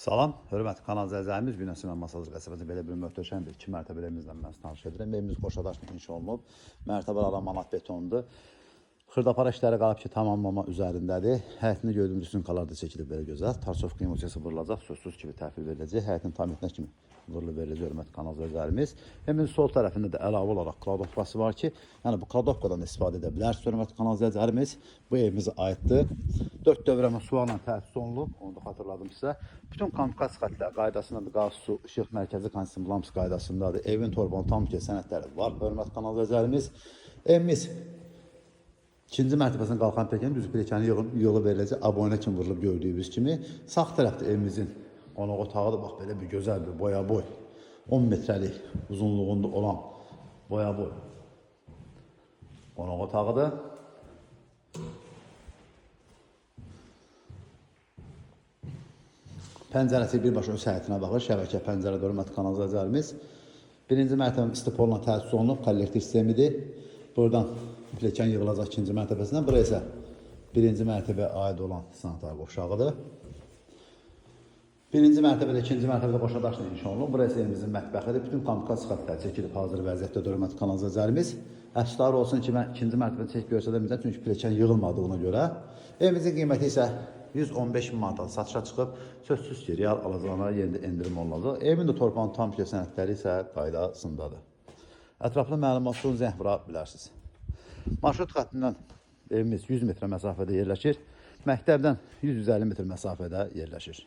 Salam, hörmətli kanal izləyicilərimiz, Günəşli mən Masazır qəsəbəsi belə bir möhtəşəm bir 2 mərtəbəli evimizlə mən tanış edirəm. Evimiz Qoşadaşla inşa olunub. Mərtəbələr manat betondur. Xırdapara işləri qalıb ki, tamamlama üzərindədir. Həyətində gördüyümüz üstünkalar da çəkilib belə gözəl. Tarsovka emosiyası vurulacaq, sözsüz kimi təhvil veriləcək. Həyətin tam etmək kimi vurulub veriləcək hörmətli kanal izləyicilərimiz. Evimizin sol tərəfində də əlavə olaraq kladovkası var ki, yəni bu kladovkadan istifadə edə bilərsiniz hörmətli kanal izləyicilərimiz. Bu evimizə aiddir. 4 dövrəmə sularla təsis olunub, onu da xatırladım sizə. Bütün kommunikasiya xəttləri qaydasındadır, qaz, su, işıq, mərkəzi kondisioner lamps qaydasındadır. Evin torbanı tam ki sənədləri var hörmətli kanal izləyicilərimiz. Evimiz İkinci mərtəbəsinin qalxan pilləkəni düz pilləkəni yolu veriləcək, abonə kimi vurulub gördüyünüz kimi. Sağ tərəfdə evimizin qonaq otağıdır, bax belə bir gözəl bir boya-boy 10 metrəlik uzunluğunda olan boya-boy qonaq otağıdır. Pəncərəsi birbaşa öz həyətinə baxır, şəbəkə pəncərə hörmətli kanal izləyicilərimiz. Birinci mərtəbə istipolla təsis olunub, kollektiv sistemidir. Buradan pilləkən yığılacaq ikinci mərtəbəsindən. Bura isə birinci mərtəbəyə aid olan sanitar qovşağıdır. Birinci mərtəbədə, ikinci mərtəbədə qoşadaşla inşa olunub. Bura isə evimizin mətbəxidir. Bütün kommunikasiya xəttləri çəkilib hazır vəziyyətdə hörmətli kanal izləyicilərimiz. Əfsuslar olsun ki, mən ikinci mərtəbədə çək göstərməyəcəm, çünki pilləkən yığılmadığına görə. Evimizin qiyməti isə 115 min manatdan satışa çıxıb, sözsüz ki, real alacağına yerində endirim olunacaq. Evin də torpağın tam ki sənədləri isə qaydasındadır. Ətraflı məlumat üçün zəng vura bilərsiniz. Marşrut xəttindən evimiz 100 metr məsafədə yerləşir. Məktəbdən 150 metr məsafədə yerləşir.